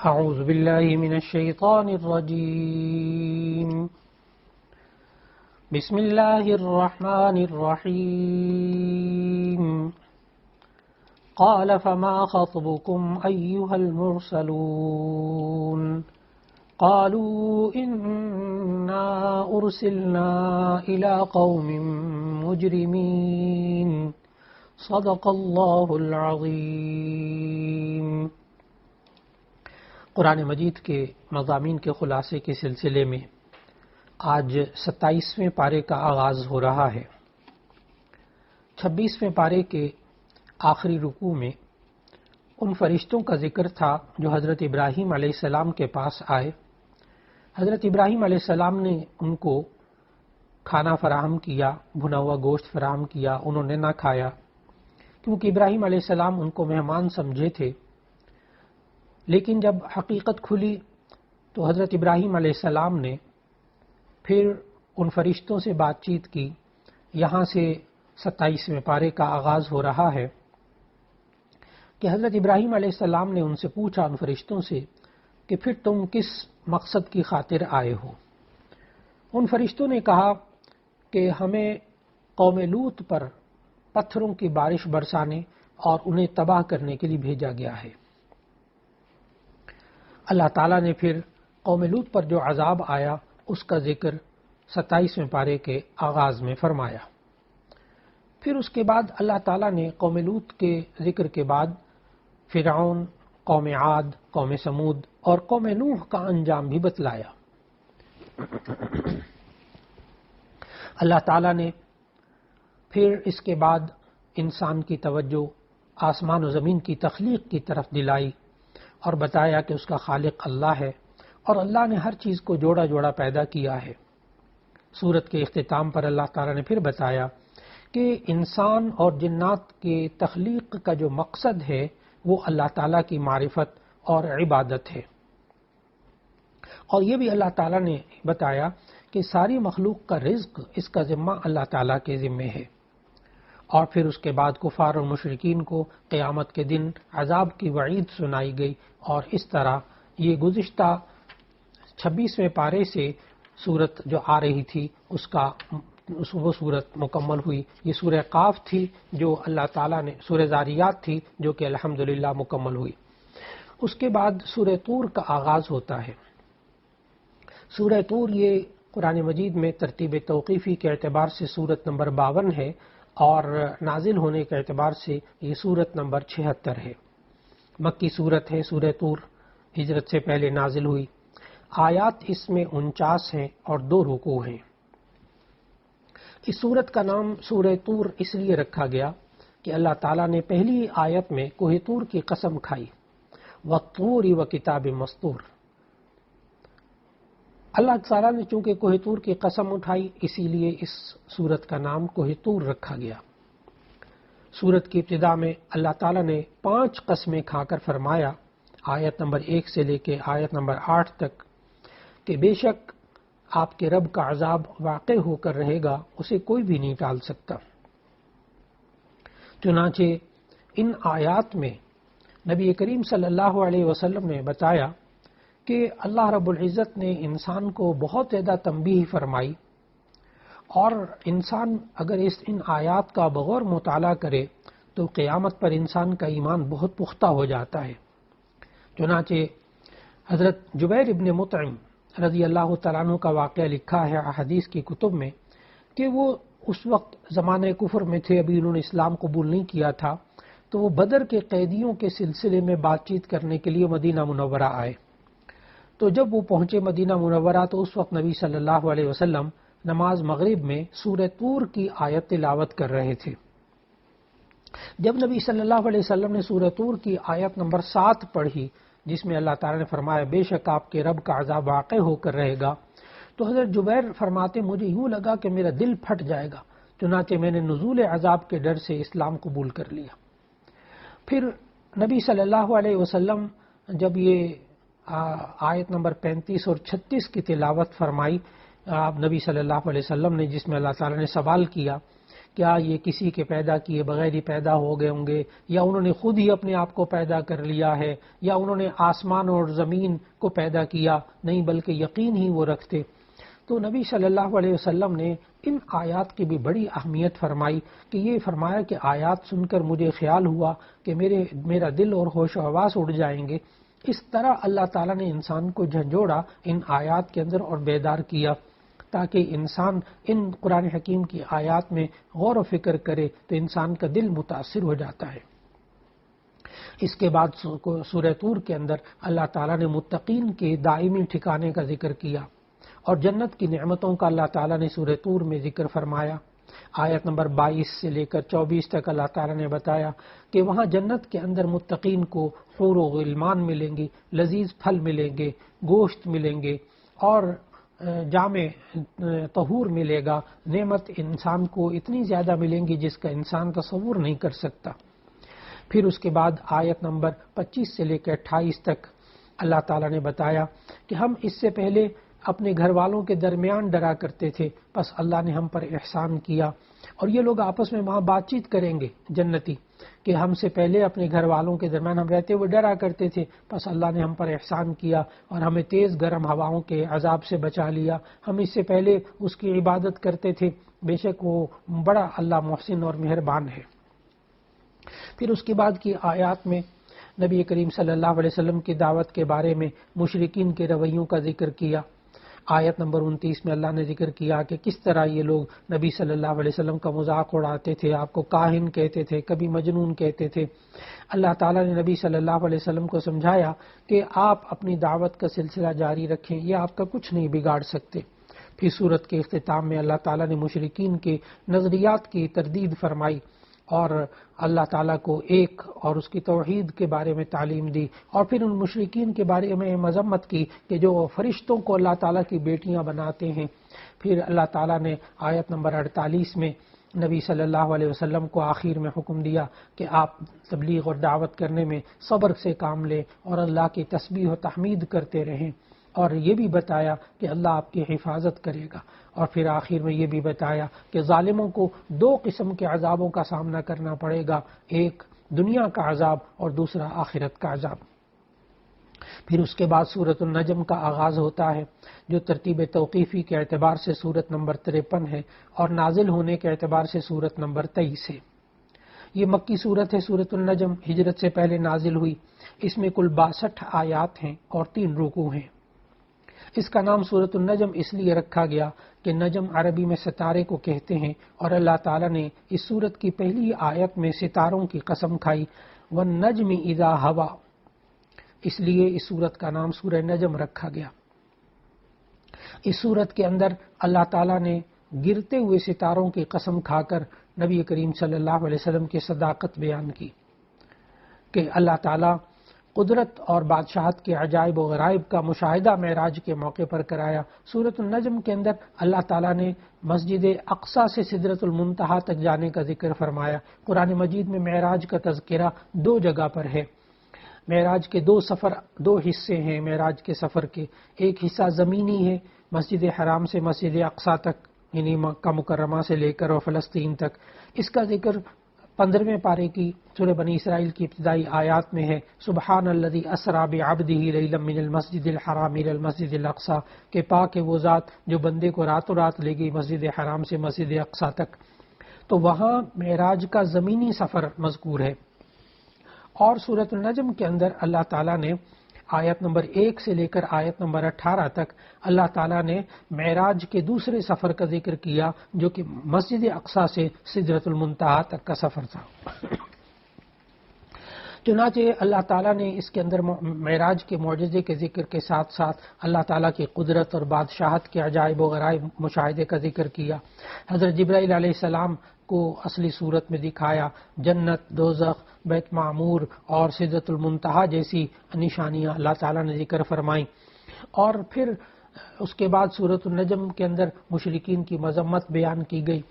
أعوذ بالله من الشيطان الرجيم بسم الله الرحمن الرحيم قال فما خطبكم أيها المرسلون قالوا إنا أرسلنا إلى قوم مجرمين صدق الله العظيم۔ قرآن مجید کے مضامین کے خلاصے کے سلسلے میں آج 27ویں پارے کا آغاز ہو رہا ہے۔ 26ویں پارے کے آخری رکوع میں ان فرشتوں کا ذکر تھا جو حضرت ابراہیم علیہ السلام کے پاس آئے۔ حضرت ابراہیم علیہ السلام نے ان کو کھانا فراہم کیا، بھنا ہوا گوشت فراہم کیا، انہوں نے نہ کھایا کیونکہ ابراہیم علیہ السلام ان کو مہمان سمجھے تھے۔ لیکن جب حقیقت کھلی تو حضرت ابراہیم علیہ السلام نے پھر ان فرشتوں سے بات چیت کی۔ یہاں سے 27ویں پارے کا آغاز ہو رہا ہے کہ حضرت ابراہیم علیہ السلام نے ان سے پوچھا، ان فرشتوں سے، کہ پھر تم کس مقصد کی خاطر آئے ہو؟ ان فرشتوں نے کہا کہ ہمیں قوم لوط پر پتھروں کی بارش برسانے اور انہیں تباہ کرنے کے لیے بھیجا گیا ہے۔ اللہ تعالیٰ نے پھر قوم لوط پر جو عذاب آیا اس کا ذکر 27ویں پارے کے آغاز میں فرمایا۔ پھر اس کے بعد اللہ تعالیٰ نے قوم لوط کے ذکر کے بعد فرعون، قوم عاد، قوم سمود اور قوم نوح کا انجام بھی بتلایا۔ اللہ تعالیٰ نے پھر اس کے بعد انسان کی توجہ آسمان و زمین کی تخلیق کی طرف دلائی اور بتایا کہ اس کا خالق اللہ ہے اور اللہ نے ہر چیز کو جوڑا جوڑا پیدا کیا ہے۔ سورت کے اختتام پر اللہ تعالیٰ نے پھر بتایا کہ انسان اور جنات کے تخلیق کا جو مقصد ہے وہ اللہ تعالیٰ کی معرفت اور عبادت ہے، اور یہ بھی اللہ تعالیٰ نے بتایا کہ ساری مخلوق کا رزق اس کا ذمہ اللہ تعالیٰ کے ذمے ہے۔ اور پھر اس کے بعد کفار اور مشرکین کو قیامت کے دن عذاب کی وعید سنائی گئی، اور اس طرح یہ گزشتہ 26ویں پارے سے سورت جو آ رہی تھی وہ سورت مکمل ہوئی۔ یہ سورہ قاف تھی جو اللہ تعالیٰ نے، سورہ ذاریات تھی جو کہ الحمدللہ مکمل ہوئی۔ اس کے بعد سورہ طور کا آغاز ہوتا ہے۔ سورہ طور یہ قرآن مجید میں ترتیب توقیفی کے اعتبار سے سورت نمبر 52 ہے، اور نازل ہونے کے اعتبار سے یہ سورت نمبر 76 ہے۔ مکی سورت ہے سورہ طور، ہجرت سے پہلے نازل ہوئی۔ آیات اس میں 49 ہیں اور 2 رکوع ہیں۔ اس سورت کا نام سورہ طور اس لیے رکھا گیا کہ اللہ تعالیٰ نے پہلی آیت میں کوہ طور کی قسم کھائی، وَالطُّورِ وَكِتَابٍ مَّسْطُورٍ۔ اللہ تعالیٰ نے چونکہ کوہ طور کی قسم اٹھائی اسی لیے اس سورت کا نام کوہ طور رکھا گیا۔ سورت کی ابتدا میں اللہ تعالیٰ نے 5 قسمیں کھا کر فرمایا، آیت نمبر 1 سے لے کے آیت نمبر 8 تک، کہ بے شک آپ کے رب کا عذاب واقع ہو کر رہے گا، اسے کوئی بھی نہیں ٹال سکتا۔ چنانچہ ان آیات میں نبی کریم صلی اللہ علیہ وسلم نے بتایا کہ اللہ رب العزت نے انسان کو بہت زیادہ تنبیہ فرمائی، اور انسان اگر ان آیات کا بغور مطالعہ کرے تو قیامت پر انسان کا ایمان بہت پختہ ہو جاتا ہے۔ چنانچہ حضرت جبیر ابن مطعم رضی اللہ تعالیٰ عنہ کا واقعہ لکھا ہے احادیث کی کتب میں کہ وہ اس وقت زمانہ کفر میں تھے، ابھی انہوں نے اسلام قبول نہیں کیا تھا، تو وہ بدر کے قیدیوں کے سلسلے میں بات چیت کرنے کے لیے مدینہ منورہ آئے۔ تو جب وہ پہنچے مدینہ منورہ تو اس وقت نبی صلی اللہ علیہ وسلم نماز مغرب میں سورہ طور کی آیت تلاوت کر رہے تھے۔ جب نبی صلی اللہ علیہ وسلم نے سورہ طور کی آیت نمبر 7 پڑھی جس میں اللہ تعالیٰ نے فرمایا بے شک آپ کے رب کا عذاب واقع ہو کر رہے گا، تو حضرت جبیر فرماتے مجھے یوں لگا کہ میرا دل پھٹ جائے گا، چنانچہ میں نے نزول عذاب کے ڈر سے اسلام قبول کر لیا۔ پھر نبی صلی اللہ علیہ وسلم جب یہ آیت نمبر 35 اور 36 کی تلاوت فرمائی، نبی صلی اللہ علیہ وسلم نے، جس میں اللہ تعالیٰ نے سوال کیا کیا یہ کسی کے پیدا کیے بغیر ہی پیدا ہو گئے ہوں گے، یا انہوں نے خود ہی اپنے آپ کو پیدا کر لیا ہے، یا انہوں نے آسمان اور زمین کو پیدا کیا؟ نہیں، بلکہ یقین ہی وہ رکھتے۔ تو نبی صلی اللہ علیہ وسلم نے ان آیات کی بھی بڑی اہمیت فرمائی کہ یہ فرمایا کہ آیات سن کر مجھے خیال ہوا کہ میرا دل اور ہوش و حواس اڑ جائیں گے۔ اس طرح اللہ تعالیٰ نے انسان کو جھنجھوڑا ان آیات کے اندر اور بیدار کیا، تاکہ انسان ان قرآن حکیم کی آیات میں غور و فکر کرے تو انسان کا دل متاثر ہو جاتا ہے۔ اس کے بعد سورہ طور کے اندر اللہ تعالیٰ نے متقین کے دائمی ٹھکانے کا ذکر کیا، اور جنت کی نعمتوں کا اللہ تعالیٰ نے سورہ طور میں ذکر فرمایا۔ آیت نمبر 22 سے لے کر 24 تک اللہ تعالیٰ نے بتایا کہ وہاں جنت کے اندر متقین کو حور و غلمان ملیں گی، لذیذ پھل ملیں گے، گوشت ملیں گے، اور جامع طہور ملے گا۔ نعمت انسان کو اتنی زیادہ ملیں گی جس کا انسان تصور نہیں کر سکتا۔ پھر اس کے بعد آیت نمبر 25 سے لے کر 28 تک اللہ تعالیٰ نے بتایا کہ ہم اس سے پہلے اپنے گھر والوں کے درمیان ڈرا کرتے تھے، پس اللہ نے ہم پر احسان کیا۔ اور یہ لوگ آپس میں وہاں بات چیت کریں گے جنتی کہ ہم سے پہلے اپنے گھر والوں کے درمیان ہم رہتے ہوئے ڈرا کرتے تھے، پس اللہ نے ہم پر احسان کیا اور ہمیں تیز گرم ہواؤں کے عذاب سے بچا لیا۔ ہم اس سے پہلے اس کی عبادت کرتے تھے، بے شک وہ بڑا اللہ محسن اور مہربان ہے۔ پھر اس کے بعد کی آیات میں نبی کریم صلی اللہ علیہ وسلم کی دعوت کے بارے میں مشرکین کے رویوں کا ذکر کیا۔ آیت نمبر 29 میں اللہ نے ذکر کیا کہ کس طرح یہ لوگ نبی صلی اللہ علیہ وسلم کا مذاق اڑاتے تھے، آپ کو کاہن کہتے تھے، کبھی مجنون کہتے تھے۔ اللہ تعالیٰ نے نبی صلی اللہ علیہ وسلم کو سمجھایا کہ آپ اپنی دعوت کا سلسلہ جاری رکھیں، یہ آپ کا کچھ نہیں بگاڑ سکتے۔ پھر سورت کے اختتام میں اللہ تعالیٰ نے مشرکین کے نظریات کی تردید فرمائی اور اللہ تعالیٰ کو ایک اور اس کی توحید کے بارے میں تعلیم دی، اور پھر ان مشرکین کے بارے میں مذمت کی کہ جو فرشتوں کو اللہ تعالیٰ کی بیٹیاں بناتے ہیں۔ پھر اللہ تعالیٰ نے آیت نمبر 48 میں نبی صلی اللہ علیہ وسلم کو آخر میں حکم دیا کہ آپ تبلیغ اور دعوت کرنے میں صبر سے کام لیں اور اللہ کی تسبیح و تحمید کرتے رہیں، اور یہ بھی بتایا کہ اللہ آپ کی حفاظت کرے گا۔ اور پھر آخر میں یہ بھی بتایا کہ ظالموں کو دو قسم کے عذابوں کا سامنا کرنا پڑے گا، ایک دنیا کا عذاب اور دوسرا آخرت کا عذاب۔ پھر اس کے بعد سورۃ النجم کا آغاز ہوتا ہے، جو ترتیب توقیفی کے اعتبار سے سورت نمبر 53 ہے اور نازل ہونے کے اعتبار سے سورت نمبر 23 ہے۔ یہ مکی سورت ہے۔ سورۃ النجم ہجرت سے پہلے نازل ہوئی۔ اس میں کل 62 آیات ہیں اور 3 رکوع ہیں۔ اس کا نام سورۃ النجم اس لیے رکھا گیا کہ نجم عربی میں ستارے کو کہتے ہیں، اور اللہ تعالیٰ نے اس سورت کی پہلی آیت میں ستاروں کی قسم کھائی، وَالنَّجْمِ إِذَا هَوَى، اس لیے اس سورت کا نام سورہ نجم رکھا گیا۔ اس سورت کے اندر اللہ تعالیٰ نے گرتے ہوئے ستاروں کی قسم کھا کر نبی کریم صلی اللہ علیہ وسلم کی صداقت بیان کی کہ اللہ تعالیٰ قدرت اور بادشاہت کے عجائب و غرائب کا مشاہدہ معراج کے موقع پر کرایا۔ سورۃ النجم کے اندر اللہ تعالیٰ نے مسجد اقصیٰ سے سدرۃ المنتہا تک جانے کا ذکر فرمایا۔ قرآن مجید میں معراج کا تذکرہ 2 جگہ پر ہے۔ معراج کے 2 حصے ہیں معراج کے سفر کے۔ ایک حصہ زمینی ہے، مسجد حرام سے مسجد اقصیٰ تک، یعنی مکہ مکرمہ سے لے کر اور فلسطین تک۔ اس کا ذکر 15ویں پارے کی سورہ بنی اسرائیل کی ابتدائی آیات میں ہے، سبحان الذی اسری بعبدہ لیلا من المسجد الحرام الی المسجد الاقصی، کہ پاک ہے وہ ذات جو بندے کو راتوں رات لے گئی مسجد حرام سے مسجد اقصیٰ تک۔ تو وہاں معراج کا زمینی سفر مذکور ہے۔ اور سورۃ النجم کے اندر اللہ تعالیٰ نے آیت نمبر 1 سے لے کر آیت نمبر 18 تک اللہ تعالیٰ نے معراج کے دوسرے سفر کا ذکر کیا، جو کہ مسجد اقصیٰ سے سدرۃ المنتہا تک کا سفر تھا۔ چنانچہ اللہ تعالیٰ نے اس کے اندر معراج کے معجزے کے ذکر کے ساتھ ساتھ اللہ تعالیٰ کی قدرت اور بادشاہت کے عجائب و غرائب مشاہدے کا ذکر کیا۔ حضرت جبرائیل علیہ السلام کو اصلی صورت میں دکھایا، جنت، دوزخ، بیت معمور اور سدرۃ المنتہا جیسی نشانیاں اللہ تعالیٰ نے ذکر فرمائیں۔ اور پھر اس کے بعد سورۃ النجم کے اندر مشرکین کی مذمت بیان کی گئی،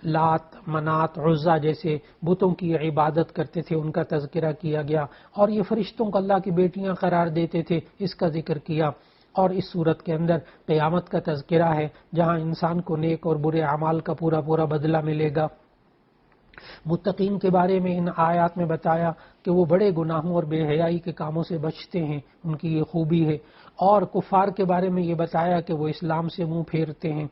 لات، منات، عزا جیسے بتوں کی عبادت کرتے تھے، ان کا تذکرہ کیا گیا، اور یہ فرشتوں کو اللہ کی بیٹیاں قرار دیتے تھے، اس کا ذکر کیا۔ اور اس صورت کے اندر قیامت کا تذکرہ ہے، جہاں انسان کو نیک اور برے اعمال کا پورا بدلہ ملے گا۔ متقین کے بارے میں ان آیات میں بتایا کہ وہ بڑے گناہوں اور بے حیائی کے کاموں سے بچتے ہیں، ان کی یہ خوبی ہے، اور کفار کے بارے میں یہ بتایا کہ وہ اسلام سے منہ پھیرتے ہیں۔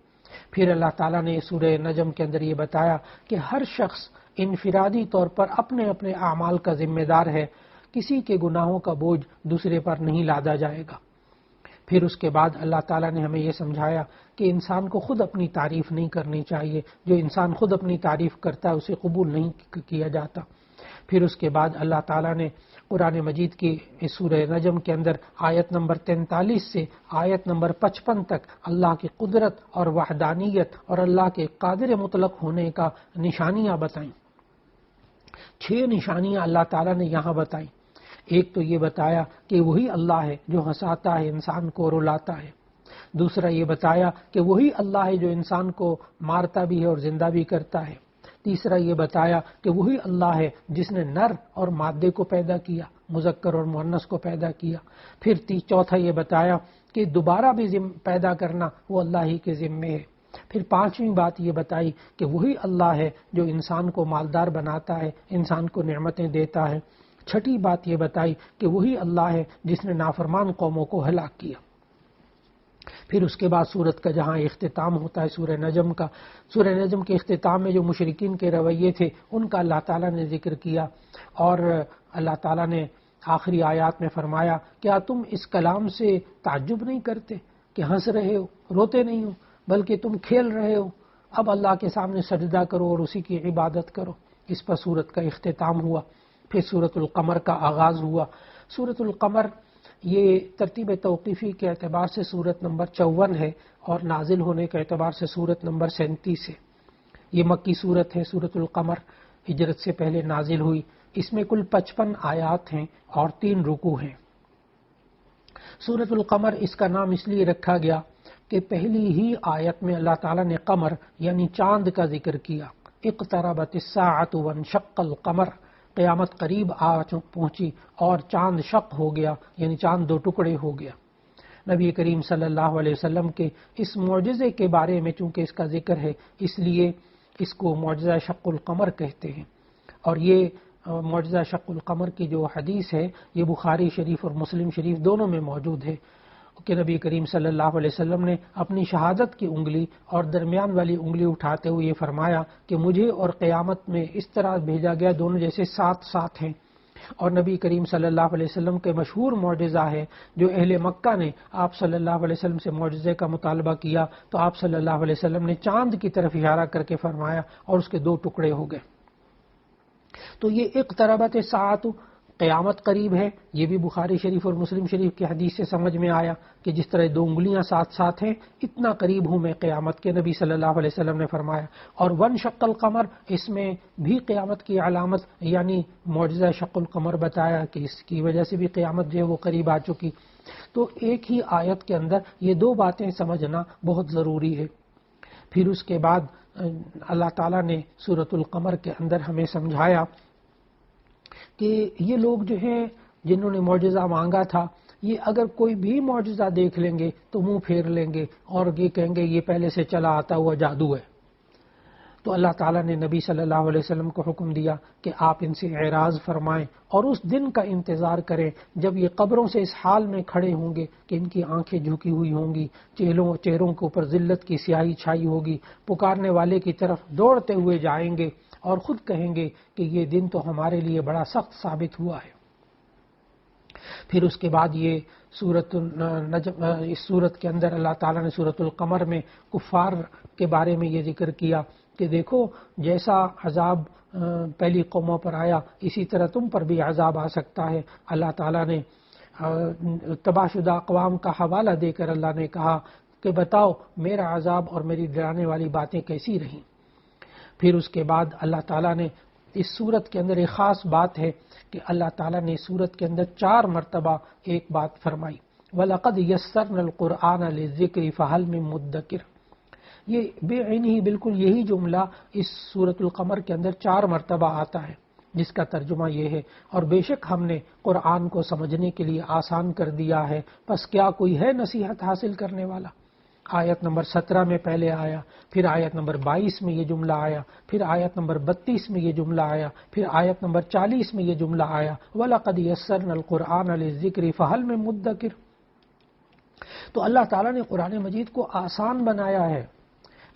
پھر اللہ تعالیٰ نے سورہ نجم کے اندر یہ بتایا کہ ہر شخص انفرادی طور پر اپنے اپنے اعمال کا ذمہ دار ہے، کسی کے گناہوں کا بوجھ دوسرے پر نہیں لادا جائے گا۔ پھر اس کے بعد اللہ تعالیٰ نے ہمیں یہ سمجھایا کہ انسان کو خود اپنی تعریف نہیں کرنی چاہیے، جو انسان خود اپنی تعریف کرتا ہے اسے قبول نہیں کیا جاتا۔ پھر اس کے بعد اللہ تعالیٰ نے قرآن مجید کی اس سورہ نجم کے اندر آیت نمبر 43 سے آیت نمبر 55 تک اللہ کی قدرت اور وحدانیت اور اللہ کے قادر مطلق ہونے کا نشانیاں بتائیں۔ 6 نشانیاں اللہ تعالیٰ نے یہاں بتائیں۔ ایک تو یہ بتایا کہ وہی اللہ ہے جو ہنساتا ہے، انسان کو رلاتا ہے۔ دوسرا یہ بتایا کہ وہی اللہ ہے جو انسان کو مارتا بھی ہے اور زندہ بھی کرتا ہے۔ تیسرا یہ بتایا کہ وہی اللہ ہے جس نے نر اور مادے کو پیدا کیا، مذکر اور مؤنث کو پیدا کیا۔ پھر چوتھا یہ بتایا کہ دوبارہ بھی پیدا کرنا وہ اللہ ہی کے ذمے ہے۔ پھر پانچویں بات یہ بتائی کہ وہی اللہ ہے جو انسان کو مالدار بناتا ہے، انسان کو نعمتیں دیتا ہے۔ چھٹی بات یہ بتائی کہ وہی اللہ ہے جس نے نافرمان قوموں کو ہلاک کیا۔ پھر اس کے بعد سورت کا جہاں اختتام ہوتا ہے سورہ نجم کا، سورہ نجم کے اختتام میں جو مشرکین کے رویے تھے ان کا اللہ تعالیٰ نے ذکر کیا، اور اللہ تعالیٰ نے آخری آیات میں فرمایا کیا تم اس کلام سے تعجب نہیں کرتے کہ ہنس رہے ہو، روتے نہیں ہو، بلکہ تم کھیل رہے ہو، اب اللہ کے سامنے سجدہ کرو اور اسی کی عبادت کرو۔ اس پر سورت کا اختتام ہوا۔ پھر سورۃ القمر کا آغاز ہوا۔ سورۃ القمر یہ ترتیب توقیفی کے اعتبار سے سورت نمبر 54 ہے، اور نازل ہونے کے اعتبار سے سورت نمبر 37 ہے۔ یہ مکی سورت ہے، سورۃ القمر ہجرت سے پہلے نازل ہوئی۔ اس میں کل 55 آیات ہیں اور 3 رکوع ہیں۔ سورۃ القمر اس کا نام اس لیے رکھا گیا کہ پہلی ہی آیت میں اللہ تعالیٰ نے قمر یعنی چاند کا ذکر کیا۔ اقتربت الساعۃ وانشق القمر، قیامت قریب آ پہنچی اور چاند شق ہو گیا، یعنی چاند 2 ٹکڑے ہو گیا۔ نبی کریم صلی اللہ علیہ وسلم کے اس معجزے کے بارے میں چونکہ اس کا ذکر ہے، اس لیے اس کو معجزہ شق القمر کہتے ہیں۔ اور یہ معجزہ شق القمر کی جو حدیث ہے یہ بخاری شریف اور مسلم شریف دونوں میں موجود ہے کہ نبی کریم صلی اللہ علیہ وسلم نے اپنی شہادت کی انگلی اور درمیان والی انگلی اٹھاتے ہوئے یہ فرمایا کہ مجھے اور قیامت میں اس طرح بھیجا گیا، دونوں جیسے ساتھ ساتھ ہیں۔ اور نبی کریم صلی اللہ علیہ وسلم کے مشہور معجزہ ہے جو اہل مکہ نے آپ صلی اللہ علیہ وسلم سے معجزے کا مطالبہ کیا تو آپ صلی اللہ علیہ وسلم نے چاند کی طرف اشارہ کر کے فرمایا اور اس کے 2 ٹکڑے ہو گئے۔ تو یہ اقتربت الساعۃ، قیامت قریب ہے، یہ بھی بخاری شریف اور مسلم شریف کی حدیث سے سمجھ میں آیا کہ جس طرح 2 انگلیاں ساتھ ساتھ ہیں اتنا قریب ہوں میں قیامت کے، نبی صلی اللہ علیہ وسلم نے فرمایا۔ اور وانشق القمر، اس میں بھی قیامت کی علامت یعنی معجزہ شق القمر بتایا کہ اس کی وجہ سے بھی قیامت جو ہے وہ قریب آ چکی۔ تو ایک ہی آیت کے اندر یہ 2 باتیں سمجھنا بہت ضروری ہے۔ پھر اس کے بعد اللہ تعالیٰ نے سورۃ القمر کے اندر ہمیں سمجھایا کہ یہ لوگ جو ہیں جنہوں نے معجزہ مانگا تھا، یہ اگر کوئی بھی معجزہ دیکھ لیں گے تو منہ پھیر لیں گے اور یہ کہیں گے یہ پہلے سے چلا آتا ہوا جادو ہے۔ تو اللہ تعالیٰ نے نبی صلی اللہ علیہ وسلم کو حکم دیا کہ آپ ان سے اعراض فرمائیں اور اس دن کا انتظار کریں جب یہ قبروں سے اس حال میں کھڑے ہوں گے کہ ان کی آنکھیں جھکی ہوئی ہوں گی، چہروں کے اوپر ذلت کی سیاہی چھائی ہوگی، پکارنے والے کی طرف دوڑتے ہوئے جائیں گے اور خود کہیں گے کہ یہ دن تو ہمارے لیے بڑا سخت ثابت ہوا ہے۔ پھر اس کے بعد یہ سورۃ النجم، اس سورت کے اندر اللہ تعالیٰ نے سورۃ القمر میں کفار کے بارے میں یہ ذکر کیا کہ دیکھو جیسا عذاب پہلی قوموں پر آیا اسی طرح تم پر بھی عذاب آ سکتا ہے۔ اللہ تعالیٰ نے تباہ شدہ اقوام کا حوالہ دے کر اللہ نے کہا کہ بتاؤ میرا عذاب اور میری ڈرانے والی باتیں کیسی رہیں۔ پھر اس کے بعد اللہ تعالیٰ نے اس سورت کے اندر ایک خاص بات ہے کہ اللہ تعالیٰ نے سورت کے اندر 4 مرتبہ ایک بات فرمائی، وَلَقَدْ يَسَّرْنَا الْقُرْآنَ لِلذِّكْرِ فَهَلْ مِن مُدَّكِرٍ۔ یہ بے عینی بالکل یہی جملہ اس سورۃ القمر کے اندر 4 مرتبہ آتا ہے، جس کا ترجمہ یہ ہے اور بے شک ہم نے قرآن کو سمجھنے کے لیے آسان کر دیا ہے، پس کیا کوئی ہے نصیحت حاصل کرنے والا۔ آیت نمبر 17 میں پہلے آیا، پھر آیت نمبر 22 میں یہ جملہ آیا، پھر آیت نمبر 32 میں یہ جملہ آیا، پھر آیت نمبر 40 میں یہ جملہ آیا وَلَقَدْ يَسَّرْنَا الْقُرْآنَ لِلذِّكْرِ فَهَلْ مِن مُدَّكِرٍ۔ تو اللہ تعالیٰ نے قرآن مجید کو آسان بنایا ہے،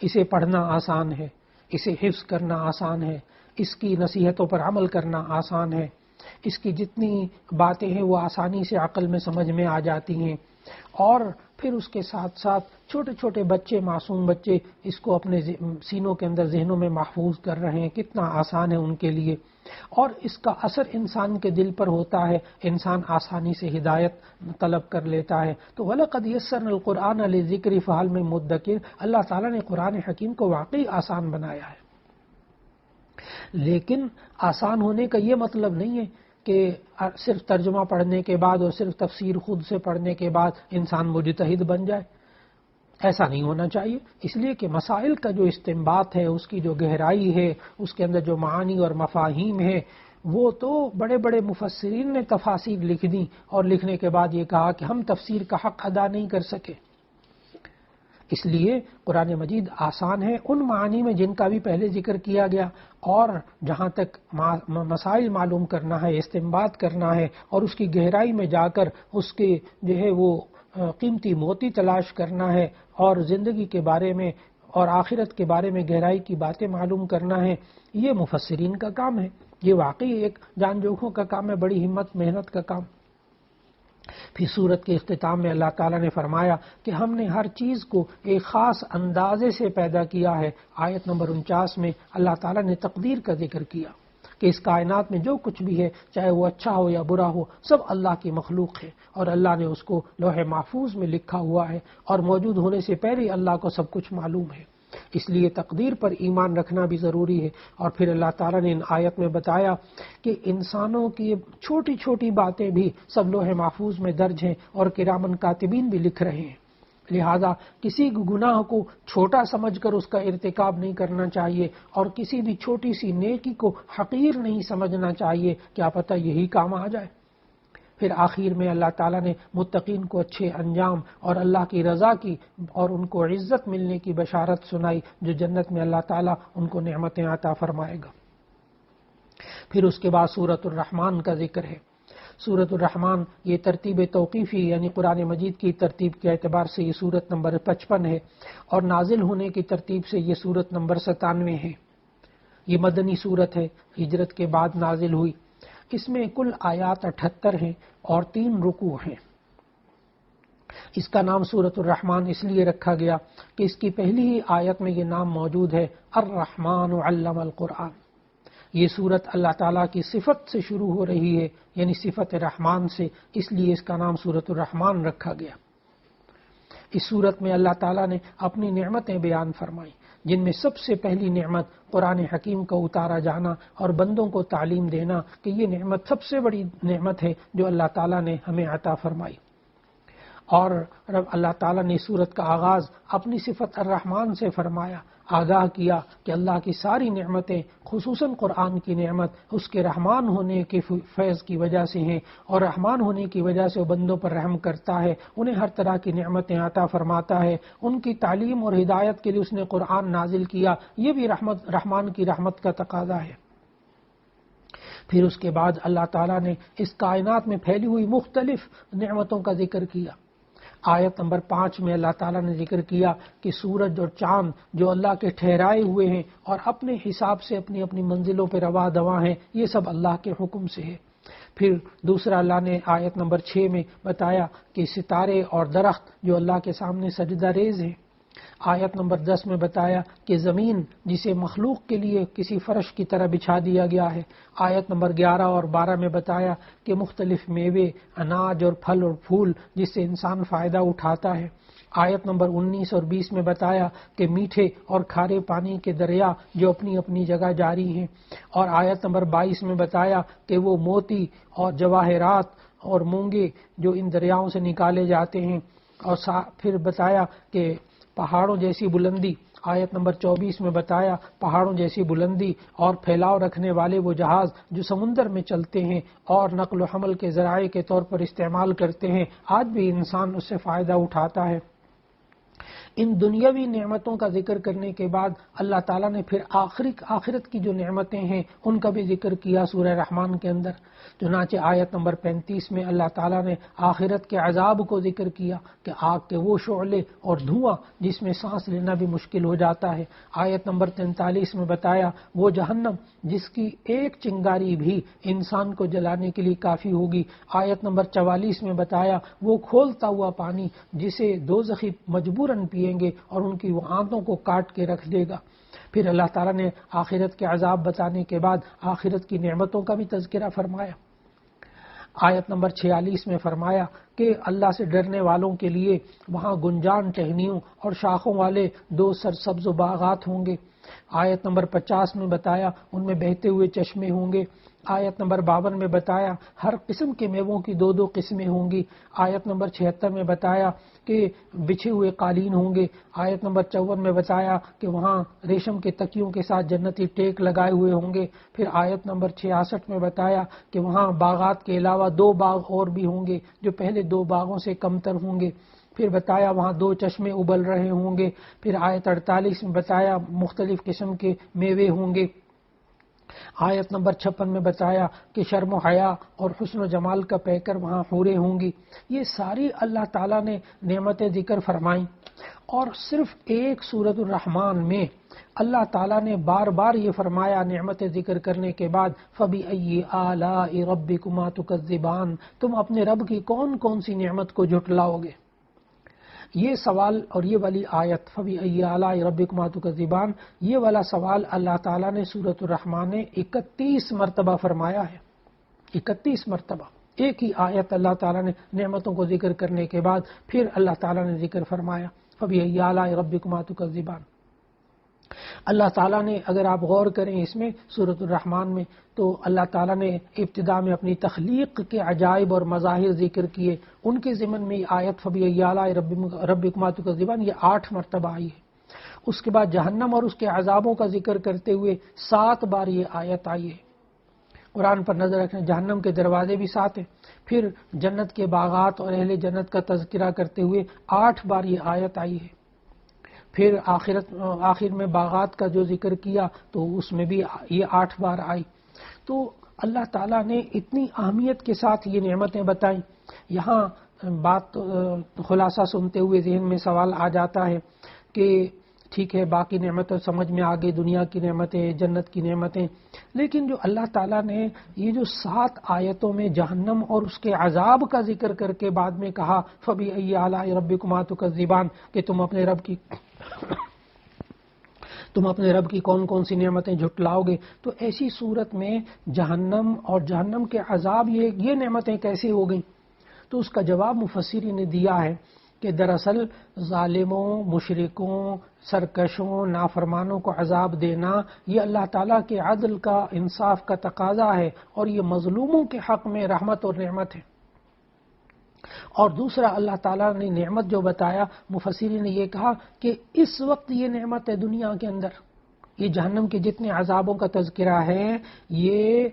اسے پڑھنا آسان ہے، اسے حفظ کرنا آسان ہے، اس کی نصیحتوں پر عمل کرنا آسان ہے، اس کی جتنی باتیں ہیں وہ آسانی سے عقل میں سمجھ میں آ جاتی ہیں، اور پھر اس کے ساتھ ساتھ چھوٹے چھوٹے بچے، معصوم بچے اس کو اپنے سینوں کے اندر، ذہنوں میں محفوظ کر رہے ہیں، کتنا آسان ہے ان کے لیے، اور اس کا اثر انسان کے دل پر ہوتا ہے، انسان آسانی سے ہدایت طلب کر لیتا ہے۔ تو وَلَقَدْ يَسَّرْنَا الْقُرْآنَ لِلذِّكْرِ فَهَلْ مِن مُدَّكِرٍ، اللہ تعالیٰ نے قرآن حکیم کو واقعی آسان بنایا ہے، لیکن آسان ہونے کا یہ مطلب نہیں ہے کہ صرف ترجمہ پڑھنے کے بعد اور صرف تفسیر خود سے پڑھنے کے بعد انسان مجتہد بن جائے، ایسا نہیں ہونا چاہیے، اس لیے کہ مسائل کا جو استنباط ہے، اس کی جو گہرائی ہے، اس کے اندر جو معانی اور مفاہیم ہے، وہ تو بڑے بڑے مفسرین نے تفاسیر لکھ دی اور لکھنے کے بعد یہ کہا کہ ہم تفسیر کا حق ادا نہیں کر سکے۔ اس لیے قرآن مجید آسان ہے ان معانی میں جن کا بھی پہلے ذکر کیا گیا، اور جہاں تک مسائل معلوم کرنا ہے، استنباط کرنا ہے، اور اس کی گہرائی میں جا کر اس کے جو ہے وہ قیمتی موتی تلاش کرنا ہے، اور زندگی کے بارے میں اور آخرت کے بارے میں گہرائی کی باتیں معلوم کرنا ہے، یہ مفسرین کا کام ہے، یہ واقعی ایک جان جوکھوں کا کام ہے، بڑی ہمت محنت کا کام۔ پھر سورت کے اختتام میں اللہ تعالیٰ نے فرمایا کہ ہم نے ہر چیز کو ایک خاص اندازے سے پیدا کیا ہے۔ آیت نمبر 49 میں اللہ تعالیٰ نے تقدیر کا ذکر کیا کہ اس کائنات میں جو کچھ بھی ہے، چاہے وہ اچھا ہو یا برا ہو، سب اللہ کی مخلوق ہے، اور اللہ نے اس کو لوح محفوظ میں لکھا ہوا ہے، اور موجود ہونے سے پہلے اللہ کو سب کچھ معلوم ہے۔ اس لیے تقدیر پر ایمان رکھنا بھی ضروری ہے۔ اور پھر اللہ تعالیٰ نے ان آیت میں بتایا کہ انسانوں کی چھوٹی چھوٹی باتیں بھی سب لوح محفوظ میں درج ہیں، اور کرامن کاتبین بھی لکھ رہے ہیں، لہذا کسی گناہ کو چھوٹا سمجھ کر اس کا ارتکاب نہیں کرنا چاہیے، اور کسی بھی چھوٹی سی نیکی کو حقیر نہیں سمجھنا چاہیے، کیا پتہ یہی کام آ جائے۔ پھر آخر میں اللہ تعالیٰ نے متقین کو اچھے انجام اور اللہ کی رضا کی اور ان کو عزت ملنے کی بشارت سنائی، جو جنت میں اللہ تعالیٰ ان کو نعمتیں عطا فرمائے گا۔ پھر اس کے بعد سورۃ الرحمن کا ذکر ہے۔ سورۃ الرحمن یہ ترتیب توقیفی، یعنی قرآن مجید کی ترتیب کے اعتبار سے یہ سورت نمبر 55 ہے، اور نازل ہونے کی ترتیب سے یہ سورت نمبر 97 ہے۔ یہ مدنی سورت ہے، ہجرت کے بعد نازل ہوئی۔ اس میں کل آیات 78 ہیں اور 3 رکوع ہیں۔ اس کا نام سورۃ الرحمن اس لیے رکھا گیا کہ اس کی پہلی ہی آیت میں یہ نام موجود ہے، الرحمن علم القرآن۔ یہ سورت اللہ تعالیٰ کی صفت سے شروع ہو رہی ہے، یعنی صفت رحمان سے، اس لیے اس کا نام سورۃ الرحمن رکھا گیا۔ اس سورت میں اللہ تعالیٰ نے اپنی نعمتیں بیان فرمائی، جن میں سب سے پہلی نعمت قرآن حکیم کا اتارا جانا اور بندوں کو تعلیم دینا کہ یہ نعمت سب سے بڑی نعمت ہے جو اللہ تعالیٰ نے ہمیں عطا فرمائی۔ اور رب اللہ تعالیٰ نے سورت کا آغاز اپنی صفت الرحمن سے فرمایا، آگاہ کیا کہ اللہ کی ساری نعمتیں، خصوصاً قرآن کی نعمت، اس کے رحمان ہونے کے فیض کی وجہ سے ہیں، اور رحمان ہونے کی وجہ سے وہ بندوں پر رحم کرتا ہے، انہیں ہر طرح کی نعمتیں عطا فرماتا ہے، ان کی تعلیم اور ہدایت کے لیے اس نے قرآن نازل کیا، یہ بھی رحمان کی رحمت کا تقاضا ہے۔ پھر اس کے بعد اللہ تعالیٰ نے اس کائنات میں پھیلی ہوئی مختلف نعمتوں کا ذکر کیا۔ آیت نمبر 5 میں اللہ تعالیٰ نے ذکر کیا کہ سورج اور چاند جو اللہ کے ٹھہرائے ہوئے ہیں اور اپنے حساب سے اپنی اپنی منزلوں پہ رواں دواں ہیں، یہ سب اللہ کے حکم سے ہے۔ پھر دوسرا اللہ نے آیت نمبر 6 میں بتایا کہ ستارے اور درخت جو اللہ کے سامنے سجدہ ریز ہیں۔ آیت نمبر 10 میں بتایا کہ زمین جسے مخلوق کے لیے کسی فرش کی طرح بچھا دیا گیا ہے۔ آیت نمبر 11 اور 12 میں بتایا کہ مختلف میوے، اناج اور پھل اور پھول جس سے انسان فائدہ اٹھاتا ہے۔ آیت نمبر 19 اور 20 میں بتایا کہ میٹھے اور کھارے پانی کے دریا جو اپنی اپنی جگہ جاری ہیں۔ اور آیت نمبر 22 میں بتایا کہ وہ موتی اور جواہرات اور مونگے جو ان دریاؤں سے نکالے جاتے ہیں۔ اور پھر بتایا کہ پہاڑوں جیسی بلندی، آیت نمبر 24 میں بتایا پہاڑوں جیسی بلندی اور پھیلاؤ رکھنے والے وہ جہاز جو سمندر میں چلتے ہیں اور نقل و حمل کے ذرائع کے طور پر استعمال کرتے ہیں، آج بھی انسان اس سے فائدہ اٹھاتا ہے۔ ان دنیاوی نعمتوں کا ذکر کرنے کے بعد اللہ تعالیٰ نے پھر آخرت کی جو نعمتیں ہیں ان کا بھی ذکر کیا سورہ رحمان کے اندر. چنانچہ آیت نمبر 35 میں اللہ تعالیٰ نے آخرت کے عذاب کو ذکر کیا کہ آگ کے وہ شعلے اور دھواں جس میں سانس لینا بھی مشکل ہو جاتا ہے. آیت نمبر 43 میں بتایا وہ جہنم جس کی ایک چنگاری بھی انسان کو جلانے کے لیے کافی ہوگی. آیت نمبر 44 میں بتایا وہ کھولتا ہوا پانی جسے دوزخی مجبوراً پئیں گے اور ان کی وہ آنتوں کو کاٹ کے رکھ دے گا. پھر اللہ تعالیٰ نے آخرت کے عذاب بتانے کے بعد آخرت کی نعمتوں کا بھی تذکرہ فرمایا. آیت نمبر 46 میں فرمایا کہ اللہ سے ڈرنے والوں کے لیے وہاں گنجان ٹہنیوں اور شاخوں والے 2 سرسبز باغات ہوں گے. آیت نمبر 50 میں بتایا ان میں بہتے ہوئے چشمے ہوں گے. آیت نمبر 52 میں بتایا ہر قسم کے میووں کی 2 قسمیں ہوں گی. آیت نمبر 76 میں بتایا کہ بچھے ہوئے قالین ہوں گے. آیت نمبر 54 میں بتایا کہ وہاں ریشم کے تکیوں کے ساتھ جنتی ٹیک لگائے ہوئے ہوں گے. پھر آیت نمبر 66 میں بتایا کہ وہاں باغات کے علاوہ 2 باغ اور بھی ہوں گے جو پہلے 2 باغوں سے کمتر ہوں گے. پھر بتایا وہاں 2 چشمے ابل رہے ہوں گے. پھر آیت 48 میں بتایا مختلف قسم کے میوے ہوں گے. آیت نمبر 56 میں بتایا کہ شرم و حیا اور حسن و جمال کا پیکر وہاں حوریں ہوں گی. یہ ساری اللہ تعالیٰ نے نعمتیں ذکر فرمائیں. اور صرف ایک سورۃ الرحمن میں اللہ تعالیٰ نے بار بار یہ فرمایا نعمتیں ذکر کرنے کے بعد فَبِأَيِّ آلَاءِ رَبِّكُمَا تُكَذِّبَانِ، تم اپنے رب کی کون کون سی نعمت کو جھٹلاؤ گے. یہ سوال اور یہ والی آیت فَبِأَيِّ آلَاءِ رَبِّكُمَا تُكَذِّبَانِ، یہ والا سوال اللہ تعالیٰ نے سورۃ الرحمن نے 31 مرتبہ فرمایا ہے. 31 مرتبہ ایک ہی آیت اللہ تعالیٰ نے نعمتوں کو ذکر کرنے کے بعد پھر اللہ تعالیٰ نے ذکر فرمایا فَبِأَيِّ آلَاءِ رَبِّكُمَا تُكَذِّبَانِ. اللہ تعالیٰ نے اگر آپ غور کریں اس میں سورۃ الرحمن میں تو اللہ تعالیٰ نے ابتدا میں اپنی تخلیق کے عجائب اور مظاہر ذکر کیے. ان کے ضمن میں آیت فَبِأَيِّ آلَاءِ رَبِّكُمَا تُكَذِّبَانِ یہ 8 مرتبہ آئی ہے. اس کے بعد جہنم اور اس کے عذابوں کا ذکر کرتے ہوئے 7 بار یہ آیت آئی ہے. قرآن پر نظر رکھیں جہنم کے دروازے بھی 7 ہیں. پھر جنت کے باغات اور اہل جنت کا تذکرہ کرتے ہوئے 8 بار یہ آیت آئی ہے. پھر آخر میں باغات کا جو ذکر کیا تو اس میں بھی یہ 8 بار آئی. تو اللہ تعالیٰ نے اتنی اہمیت کے ساتھ یہ نعمتیں بتائیں. یہاں بات خلاصہ سنتے ہوئے ذہن میں سوال آ جاتا ہے کہ ٹھیک ہے باقی نعمتیں سمجھ میں آ گئی، دنیا کی نعمتیں، جنت کی نعمتیں، لیکن جو اللہ تعالیٰ نے یہ جو 7 آیتوں میں جہنم اور اس کے عذاب کا ذکر کر کے بعد میں کہا فَبِأَيِّ آلَاءِ رَبِّكُمَا تُكَذِّبَانِ کہ تم اپنے رب کی کون کون سی نعمتیں جھٹلاؤ گے، تو ایسی صورت میں جہنم اور جہنم کے عذاب یہ نعمتیں کیسے ہو گئیں؟ تو اس کا جواب مفسرین نے دیا ہے کہ دراصل ظالموں، مشرکوں، سرکشوں، نافرمانوں کو عذاب دینا یہ اللہ تعالیٰ کے عدل کا، انصاف کا تقاضا ہے اور یہ مظلوموں کے حق میں رحمت اور نعمت ہے. اور دوسرا اللہ تعالیٰ نے نعمت جو بتایا مفسرین نے یہ کہا کہ اس وقت یہ نعمت ہے دنیا کے اندر، یہ جہنم کے جتنے عذابوں کا تذکرہ ہے یہ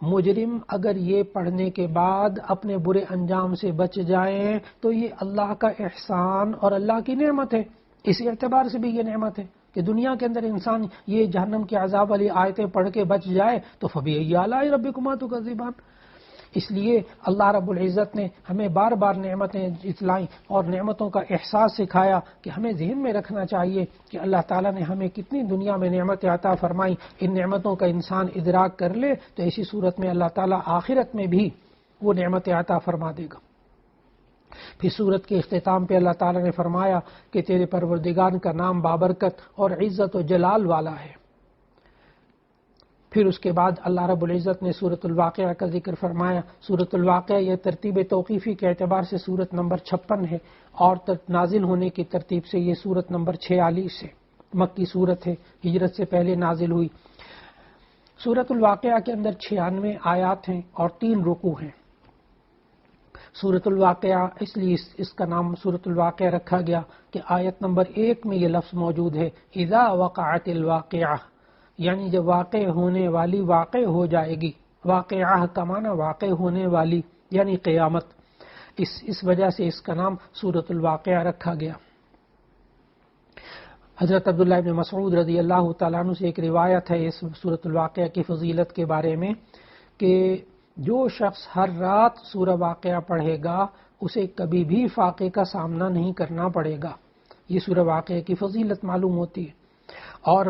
مجرم اگر یہ پڑھنے کے بعد اپنے برے انجام سے بچ جائیں تو یہ اللہ کا احسان اور اللہ کی نعمت ہے. اس اعتبار سے بھی یہ نعمت ہے کہ دنیا کے اندر انسان یہ جہنم کے عذاب والی آیتیں پڑھ کے بچ جائے تو فَبِأَيِّ آلَاءِ رَبِّكُمَا تُكَذِّبَانِ. اس لیے اللہ رب العزت نے ہمیں بار بار نعمتیں اتلائیں اور نعمتوں کا احساس سکھایا کہ ہمیں ذہن میں رکھنا چاہیے کہ اللہ تعالیٰ نے ہمیں کتنی دنیا میں نعمتیں عطا فرمائیں. ان نعمتوں کا انسان ادراک کر لے تو ایسی صورت میں اللہ تعالیٰ آخرت میں بھی وہ نعمتیں عطا فرما دے گا. پھر سورت کے اختتام پہ اللہ تعالیٰ نے فرمایا کہ تیرے پروردگار کا نام بابرکت اور عزت و جلال والا ہے. پھر اس کے بعد اللہ رب العزت نے سورۃ الواقعہ کا ذکر فرمایا. سورۃ الواقعہ یہ ترتیب توقیفی کے اعتبار سے سورت نمبر 56 ہے اور نازل ہونے کی ترتیب سے یہ سورت نمبر 46 ہے. مکی سورت ہے، ہجرت سے پہلے نازل ہوئی. سورۃ الواقعہ کے اندر 96 آیات ہیں اور 3 رکوع ہیں. سورۃ الواقعہ اس لیے اس کا نام سورۃ الواقعہ رکھا گیا کہ آیت نمبر 1 میں یہ لفظ موجود ہے اذا وقعت الواقعہ، یعنی جب واقع ہونے والی واقع ہو جائے گی. واقعہ کا معنی واقع ہونے والی یعنی قیامت. اس وجہ سے اس کا نام سورۃ الواقعہ رکھا گیا. حضرت عبداللہ ابن مسعود رضی اللہ تعالیٰ عنہ سے ایک روایت ہے اس سورۃ الواقعہ کی فضیلت کے بارے میں کہ جو شخص ہر رات سورہ واقعہ پڑھے گا اسے کبھی بھی فاقے کا سامنا نہیں کرنا پڑے گا. یہ سورہ واقعہ کی فضیلت معلوم ہوتی ہے. اور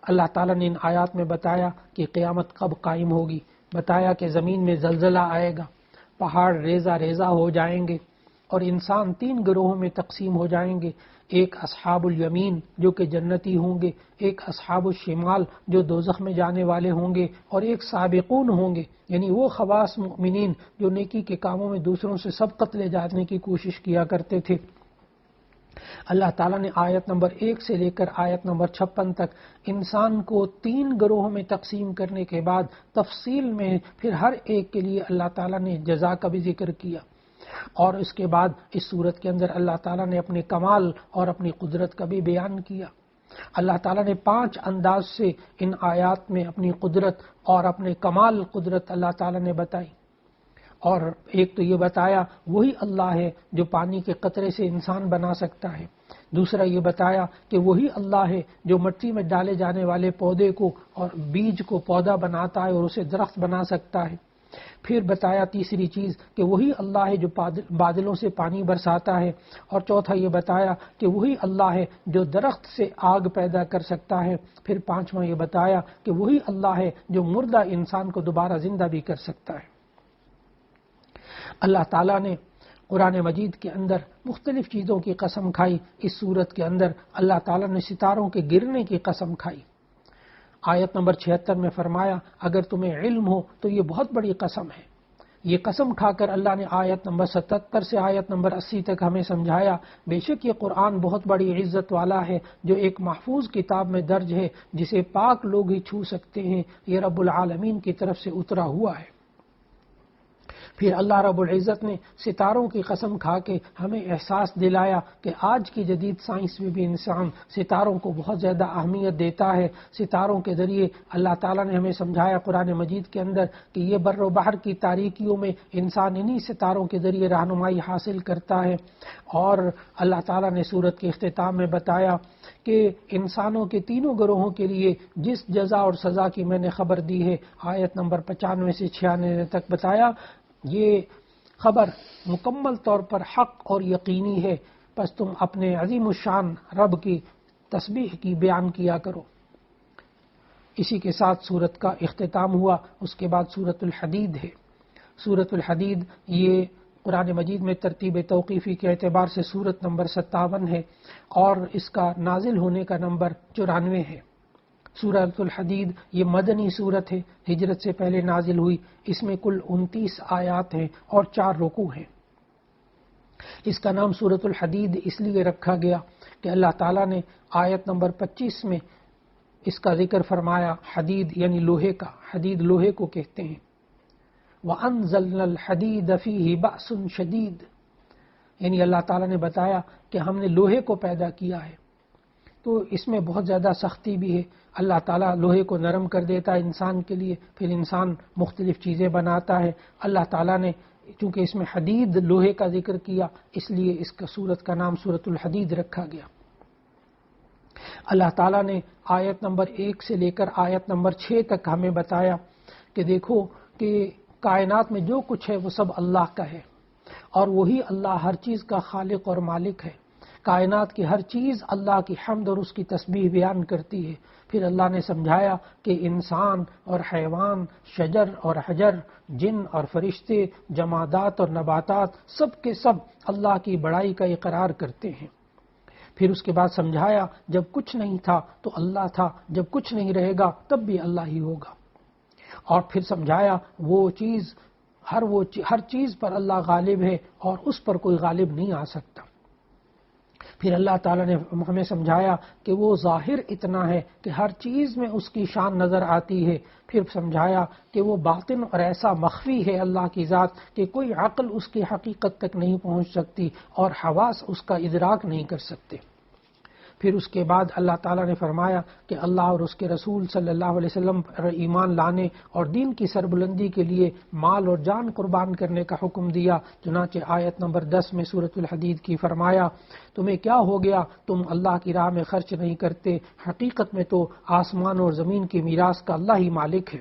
اللہ تعالیٰ نے ان آیات میں بتایا کہ قیامت کب قائم ہوگی، بتایا کہ زمین میں زلزلہ آئے گا، پہاڑ ریزہ ریزہ ہو جائیں گے اور انسان 3 گروہوں میں تقسیم ہو جائیں گے. ایک اصحاب الیمین جو کہ جنتی ہوں گے، ایک اصحاب الشمال جو دوزخ میں جانے والے ہوں گے، اور ایک سابقون ہوں گے یعنی وہ خواص مؤمنین جو نیکی کے کاموں میں دوسروں سے سبقت لے جانے کی کوشش کیا کرتے تھے. اللہ تعالیٰ نے آیت نمبر 1 سے لے کر آیت نمبر 56 تک انسان کو 3 گروہوں میں تقسیم کرنے کے بعد تفصیل میں پھر ہر ایک کے لیے اللہ تعالیٰ نے جزا کا بھی ذکر کیا. اور اس کے بعد اس صورت کے اندر اللہ تعالیٰ نے اپنے کمال اور اپنی قدرت کا بھی بیان کیا. اللہ تعالیٰ نے 5 انداز سے ان آیات میں اپنی قدرت اور اپنے کمال قدرت اللہ تعالیٰ نے بتائی. اور ایک تو یہ بتایا وہی اللہ ہے جو پانی کے قطرے سے انسان بنا سکتا ہے. دوسرا یہ بتایا کہ وہی اللہ ہے جو مٹی میں ڈالے جانے والے پودے کو اور بیج کو پودا بناتا ہے اور اسے درخت بنا سکتا ہے. پھر بتایا تیسری چیز کہ وہی اللہ ہے جو بادلوں سے پانی برساتا ہے. اور چوتھا یہ بتایا کہ وہی اللہ ہے جو درخت سے آگ پیدا کر سکتا ہے. پھر پانچواں یہ بتایا کہ وہی اللہ ہے جو مردہ انسان کو دوبارہ زندہ بھی کر سکتا ہے. اللہ تعالیٰ نے قرآن مجید کے اندر مختلف چیزوں کی قسم کھائی. اس صورت کے اندر اللہ تعالیٰ نے ستاروں کے گرنے کی قسم کھائی. آیت نمبر 76 میں فرمایا اگر تمہیں علم ہو تو یہ بہت بڑی قسم ہے. یہ قسم کھا کر اللہ نے آیت نمبر 77 سے آیت نمبر 80 تک ہمیں سمجھایا بے شک یہ قرآن بہت بڑی عزت والا ہے جو ایک محفوظ کتاب میں درج ہے جسے پاک لوگ ہی چھو سکتے ہیں. یہ رب العالمین کی طرف سے اترا ہوا ہے. پھر اللہ رب العزت نے ستاروں کی قسم کھا کے ہمیں احساس دلایا کہ آج کی جدید سائنس میں بھی انسان ستاروں کو بہت زیادہ اہمیت دیتا ہے. ستاروں کے ذریعے اللہ تعالیٰ نے ہمیں سمجھایا قرآن مجید کے اندر کہ یہ بر و بحر کی تاریکیوں میں انسان انہی ستاروں کے ذریعے رہنمائی حاصل کرتا ہے. اور اللہ تعالیٰ نے سورت کے اختتام میں بتایا کہ انسانوں کے 3 گروہوں کے لیے جس جزا اور سزا کی میں نے خبر دی ہے آیت نمبر 95 سے 96 تک بتایا یہ خبر مکمل طور پر حق اور یقینی ہے. پس تم اپنے عظیم الشان رب کی تسبیح کی بیان کیا کرو. اسی کے ساتھ سورت کا اختتام ہوا. اس کے بعد سورۃ الحدید ہے. سورۃ الحدید یہ قرآن مجید میں ترتیب توقیفی کے اعتبار سے سورت نمبر 57 ہے اور اس کا نازل ہونے کا نمبر 94 ہے. سورۃ الحدید یہ مدنی سورت ہے، ہجرت سے پہلے نازل ہوئی. اس میں کل 29 آیات ہیں اور 4 رکوع ہیں. اس کا نام سورۃ الحدید اس لیے رکھا گیا کہ اللہ تعالیٰ نے آیت نمبر 25 میں اس کا ذکر فرمایا. حدید یعنی لوہے کا، حدید لوہے کو کہتے ہیں. وَأَنزَلْنَا الْحَدِيدَ فِيهِ بَأْسٌ شَدِيدٌ یعنی اللہ تعالیٰ نے بتایا کہ ہم نے لوہے کو پیدا کیا ہے تو اس میں بہت زیادہ سختی بھی ہے. اللہ تعالیٰ لوہے کو نرم کر دیتا ہے انسان کے لیے، پھر انسان مختلف چیزیں بناتا ہے. اللہ تعالیٰ نے چونکہ اس میں حدید لوہے کا ذکر کیا اس لیے اس کا سورت کا نام سورۃ الحدید رکھا گیا. اللہ تعالیٰ نے آیت نمبر 1 سے لے کر آیت نمبر 6 تک ہمیں بتایا کہ دیکھو کہ کائنات میں جو کچھ ہے وہ سب اللہ کا ہے اور وہی اللہ ہر چیز کا خالق اور مالک ہے. کائنات کی ہر چیز اللہ کی حمد اور اس کی تسبیح بیان کرتی ہے. پھر اللہ نے سمجھایا کہ انسان اور حیوان، شجر اور حجر، جن اور فرشتے، جمادات اور نباتات سب کے سب اللہ کی بڑائی کا اقرار کرتے ہیں. پھر اس کے بعد سمجھایا جب کچھ نہیں تھا تو اللہ تھا، جب کچھ نہیں رہے گا تب بھی اللہ ہی ہوگا. اور پھر سمجھایا ہر چیز پر اللہ غالب ہے اور اس پر کوئی غالب نہیں آ سکتا. پھر اللہ تعالیٰ نے ہمیں سمجھایا کہ وہ ظاہر اتنا ہے کہ ہر چیز میں اس کی شان نظر آتی ہے. پھر سمجھایا کہ وہ باطن اور ایسا مخفی ہے اللہ کی ذات کہ کوئی عقل اس کی حقیقت تک نہیں پہنچ سکتی اور حواس اس کا ادراک نہیں کر سکتے. پھر اس کے بعد اللہ تعالیٰ نے فرمایا کہ اللہ اور اس کے رسول صلی اللہ علیہ وسلم پر ایمان لانے اور دین کی سربلندی کے لیے مال اور جان قربان کرنے کا حکم دیا۔ چنانچہ آیت نمبر 10 میں سورۃ الحدید کی فرمایا، تمہیں کیا ہو گیا، تم اللہ کی راہ میں خرچ نہیں کرتے، حقیقت میں تو آسمان اور زمین کی میراث کا اللہ ہی مالک ہے۔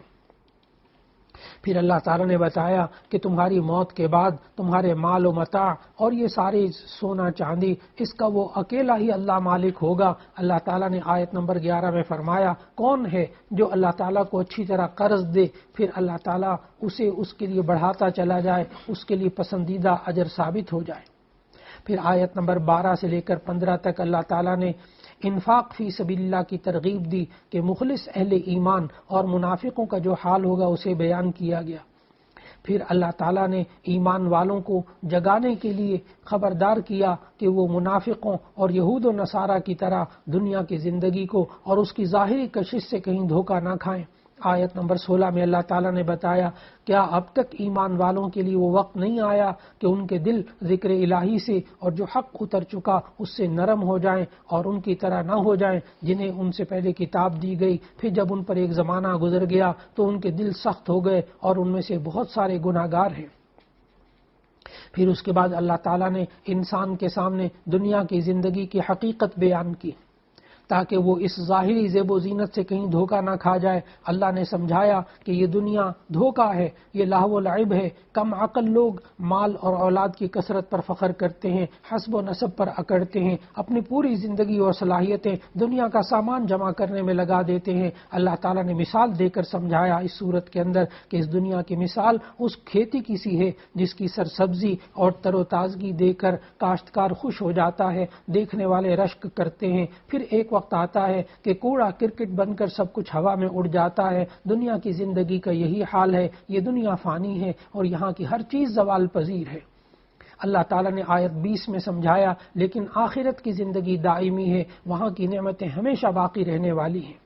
پھر اللہ تعالیٰ نے بتایا کہ تمہاری موت کے بعد تمہارے مال و متاع اور یہ سارے سونا چاندی، اس کا وہ اکیلا ہی اللہ مالک ہوگا۔ اللہ تعالیٰ نے آیت نمبر 11 میں فرمایا، کون ہے جو اللہ تعالیٰ کو اچھی طرح قرض دے، پھر اللہ تعالیٰ اسے اس کے لیے بڑھاتا چلا جائے، اس کے لیے پسندیدہ اجر ثابت ہو جائے۔ پھر آیت نمبر 12 سے لے کر 15 تک اللہ تعالیٰ نے انفاق فی سبیل اللہ کی ترغیب دی کہ مخلص اہل ایمان اور منافقوں کا جو حال ہوگا اسے بیان کیا گیا۔ پھر اللہ تعالیٰ نے ایمان والوں کو جگانے کے لیے خبردار کیا کہ وہ منافقوں اور یہود و نصارہ کی طرح دنیا کی زندگی کو اور اس کی ظاہری کشش سے کہیں دھوکہ نہ کھائیں۔ آیت نمبر 16 میں اللہ تعالیٰ نے بتایا، کیا اب تک ایمان والوں کے لیے وہ وقت نہیں آیا کہ ان کے دل ذکر الہی سے اور جو حق اتر چکا اس سے نرم ہو جائیں اور ان کی طرح نہ ہو جائیں جنہیں ان سے پہلے کتاب دی گئی، پھر جب ان پر ایک زمانہ گزر گیا تو ان کے دل سخت ہو گئے اور ان میں سے بہت سارے گناہگار ہیں۔ پھر اس کے بعد اللہ تعالیٰ نے انسان کے سامنے دنیا کی زندگی کی حقیقت بیان کی تاکہ وہ اس ظاہری زیب و زینت سے کہیں دھوکہ نہ کھا جائے۔ اللہ نے سمجھایا کہ یہ دنیا دھوکہ ہے، یہ لہو و لعب ہے۔ کم عقل لوگ مال اور اولاد کی کثرت پر فخر کرتے ہیں، حسب و نسب پر اکڑتے ہیں، اپنی پوری زندگی اور صلاحیتیں دنیا کا سامان جمع کرنے میں لگا دیتے ہیں۔ اللہ تعالیٰ نے مثال دے کر سمجھایا اس صورت کے اندر کہ اس دنیا کی مثال اس کھیتی کی سی ہے جس کی سرسبزی اور تر و تازگی دیکھ کر کاشتکار خوش ہو جاتا ہے، دیکھنے والے رشک کرتے ہیں، پھر ایک وقت آتا ہے کہ کوڑا کرکٹ بن کر سب کچھ ہوا میں اڑ جاتا ہے۔ دنیا کی زندگی کا یہی حال ہے، یہ دنیا فانی ہے اور یہاں کی ہر چیز زوال پذیر ہے۔ اللہ تعالیٰ نے آیت 20 میں سمجھایا، لیکن آخرت کی زندگی دائمی ہے، وہاں کی نعمتیں ہمیشہ باقی رہنے والی ہیں۔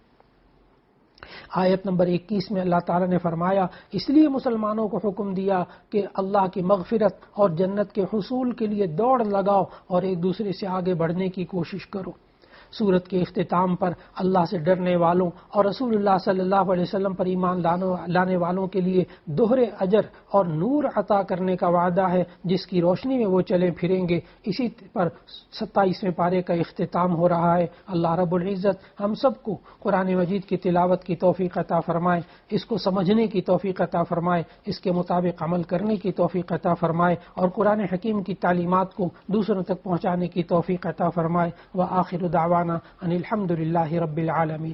آیت نمبر 21 میں اللہ تعالیٰ نے فرمایا، اس لیے مسلمانوں کو حکم دیا کہ اللہ کی مغفرت اور جنت کے حصول کے لیے دوڑ لگاؤ اور ایک دوسرے سے آگے بڑھنے کی کوشش کرو۔ سورت کے اختتام پر اللہ سے ڈرنے والوں اور رسول اللہ صلی اللہ علیہ وسلم پر ایمان لانے والوں کے لیے دوہرے اجر اور نور عطا کرنے کا وعدہ ہے جس کی روشنی میں وہ چلے پھریں گے۔ اسی پر 27ویں پارے کا اختتام ہو رہا ہے۔ اللہ رب العزت ہم سب کو قرآن مجید کی تلاوت کی توفیق عطا فرمائے، اس کو سمجھنے کی توفیق عطا فرمائے، اس کے مطابق عمل کرنے کی توفیق عطا فرمائے اور قرآن حکیم کی تعلیمات کو دوسروں تک پہنچانے کی توفیق عطا فرمائے۔ وآخر دعوانا ان الحمد للہ رب العالمین۔